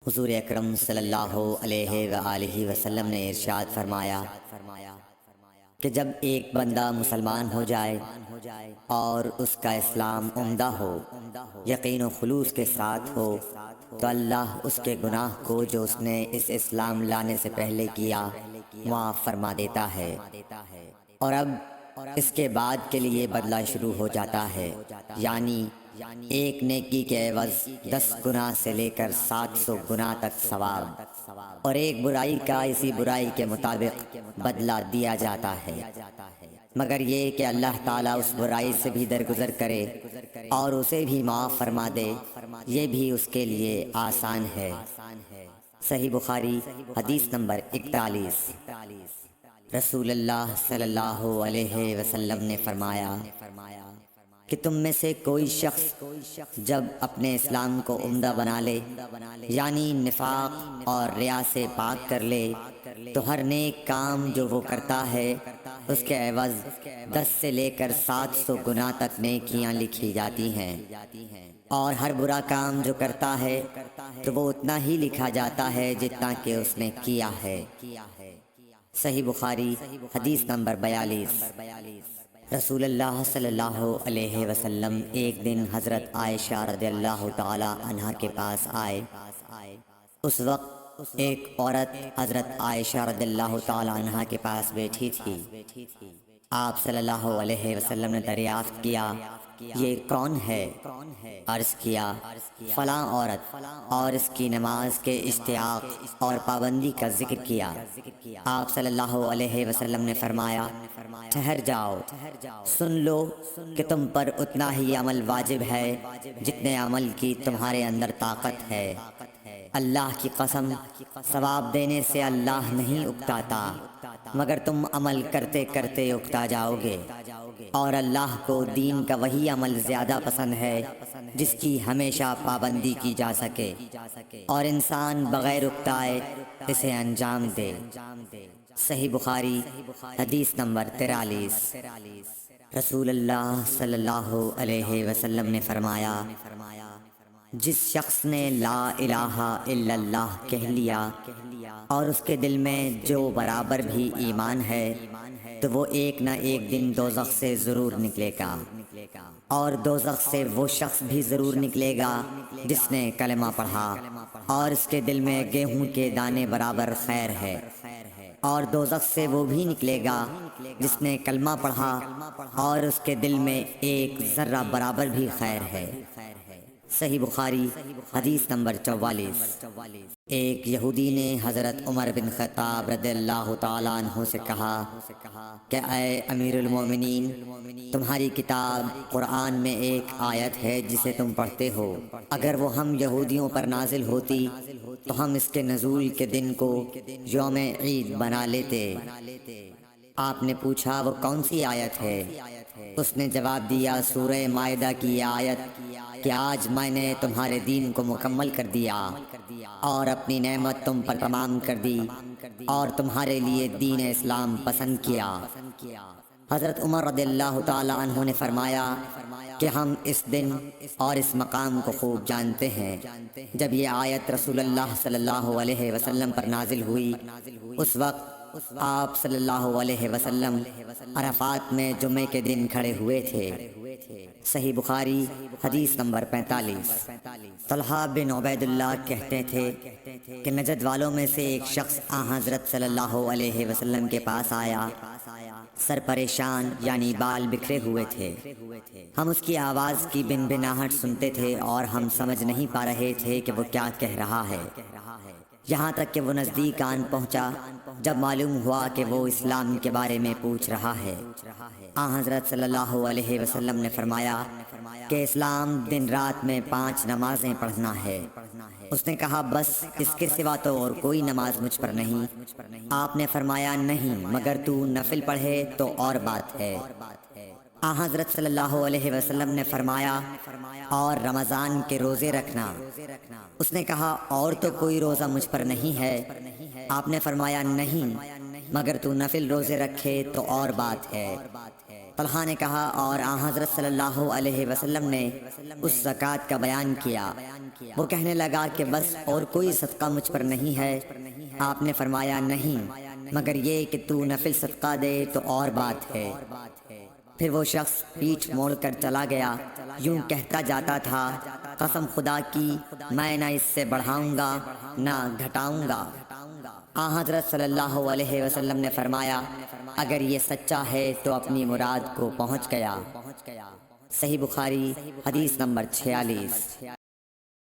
حضور اکرم صلی اللہ علیہ وآلہ وسلم نے ارشاد فرمایا کہ جب ایک بندہ مسلمان ہو جائے اور اس کا اسلام عمدہ ہو، یقین و خلوص کے ساتھ ہو، تو اللہ اس کے گناہ کو جو اس نے اس اسلام لانے سے پہلے کیا معاف فرما دیتا ہے، اور اب اس کے بعد کے لیے بدلہ شروع ہو جاتا ہے، یعنی ایک نیکی کے عوض 10 گناہ سے لے کر 700 گناہ تک ثواب، اور ایک برائی کا اسی برائی کے مطابق بدلہ دیا جاتا ہے، مگر یہ کہ اللہ تعالیٰ اس برائی سے بھی درگزر کرے اور اسے بھی معاف فرما دے، یہ بھی اس کے لیے آسان ہے۔ صحیح بخاری حدیث نمبر 41۔ رسول اللہ صلی اللہ علیہ وسلم نے فرمایا کہ تم میں سے کوئی شخص جب اپنے اسلام کو عمدہ بنا لے، یعنی نفاق اور ریا سے پاک کر لے، تو ہر نیک کام جو وہ کرتا ہے اس کے عوض 10 سے لے کر 700 گناہ تک نیکیاں لکھی جاتی ہیں، اور ہر برا کام جو کرتا ہے تو وہ اتنا ہی لکھا جاتا ہے جتنا کہ اس نے کیا ہے۔ صحیح بخاری حدیث نمبر 42۔ رسول اللہ صلی اللہ علیہ وسلم ایک دن حضرت عائشہ رضی اللہ تعالی عنہا کے پاس آئے۔ اس وقت ایک عورت حضرت عائشہ رضی اللہ تعالی عنہا کے پاس بیٹھی تھی۔ آپ صلی اللہ علیہ وسلم نے دریافت کیا، یہ کون ہے؟ عرض کیا، فلاں عورت، اور اس کی نماز کے اشتیاق اور پابندی کا ذکر کیا۔ آپ صلی اللہ علیہ وسلم نے فرمایا، ٹھہر جاؤ، سن لو کہ تم پر اتنا ہی عمل واجب ہے جتنے عمل کی تمہارے اندر طاقت ہے۔ اللہ کی قسم، ثواب دینے سے اللہ نہیں اکتاتا، مگر تم عمل کرتے کرتے اکتا جاؤ گے، اور اللہ کو دین کا وہی عمل زیادہ پسند ہے جس کی ہمیشہ پابندی کی جا سکے، اور انسان بغیر اکتائے اسے انجام دے۔ صحیح بخاری حدیث نمبر 43۔ رسول اللہ صلی اللہ علیہ وسلم نے فرمایا، جس شخص نے لا الہ الا اللہ کہہ لیا اور اس کے دل میں جو برابر بھی ایمان ہے، تو وہ ایک نہ ایک دن دوزخ سے ضرور نکلے گا، اور دوزخ سے وہ شخص بھی ضرور نکلے گا جس نے کلمہ پڑھا اور اس کے دل میں گیہوں کے دانے برابر خیر ہے، اور دوزخ سے وہ بھی نکلے گا جس نے کلمہ پڑھا اور اس کے دل میں ایک ذرہ برابر بھی خیر ہے۔ صحیح بخاری حدیث نمبر 44۔ ایک یہودی نے حضرت عمر بن خطاب رضی اللہ تعالیٰ عنہ سے کہا کہ اے امیر المومنین، تمہاری کتاب قرآن میں ایک آیت ہے جسے تم پڑھتے ہو، اگر وہ ہم یہودیوں پر نازل ہوتی تو ہم اس کے نزول کے دن کو یوم عید بنا لیتے۔ آپ نے پوچھا، وہ کون سی آیت ہے؟ اس نے جواب دیا، سورہ مائدہ کی یہ آیت کہ آج میں نے تمہارے دین کو مکمل کر دیا اور اپنی نعمت تم پر تمام کر دی اور تمہارے لیے دین اسلام پسند کیا۔ حضرت عمر رضی اللہ تعالی عنہ نے فرمایا کہ ہم اس دن اور اس مقام کو خوب جانتے ہیں۔ جب یہ آیت رسول اللہ صلی اللہ علیہ وسلم پر نازل ہوئی، اس وقت آپ صلی اللہ علیہ وسلم عرفات میں جمعے کے دن کھڑے ہوئے تھے۔ صحیح بخاری حدیث نمبر 45۔ طلحہ بن عبید اللہ کہتے تھے کہ نجد والوں میں سے ایک شخص حضرت صلی اللہ علیہ وسلم کے پاس آیا، سر پریشان یعنی بال بکھرے ہوئے تھے۔ ہم اس کی آواز کی بن بناہٹ سنتے تھے اور ہم سمجھ نہیں پا رہے تھے کہ وہ کیا کہہ رہا ہے، یہاں تک کہ وہ نزدیک آن پہنچا جب معلوم ہوا کہ وہ اسلام کے بارے میں پوچھ رہا ہے۔ حضرت صلی اللہ علیہ وسلم نے فرمایا کہ اسلام دن رات میں 5 نمازیں پڑھنا ہے۔ اس نے کہا، بس اس کے سوا تو اور کوئی نماز مجھ پر نہیں۔ آپ نے فرمایا، نہیں، مگر تو نفل پڑھے تو اور بات ہے۔ حضرت صلی اللہ علیہ وسلم نے فرمایا، اور رمضان کے روزے رکھنا۔ اس نے کہا، اور تو کوئی روزہ مجھ پر نہیں ہے۔ آپ نے فرمایا، نہیں، مگر تو نفل روزے رکھے تو اور بات ہے۔ طلحہ نے کہا اور آن حضرت صلی اللہ علیہ وسلم نے اس زکوٰۃ کا بیان کیا۔ وہ کہنے لگا کہ بس اور کوئی صدقہ مجھ پر نہیں ہے؟ آپ نے فرمایا نہیں، مگر یہ کہ تو نفل صدقہ دے تو اور بات ہے۔ پھر وہ شخص پیٹھ موڑ کر چلا گیا، یوں کہتا جاتا تھا، قسم خدا کی میں نہ اس سے بڑھاؤں گا نہ گھٹاؤں گا۔ آن حضرت صلی اللہ علیہ وسلم نے فرمایا، اگر یہ سچا ہے تو اپنی مراد کو پہنچ گیا۔ صحیح بخاری حدیث نمبر 46۔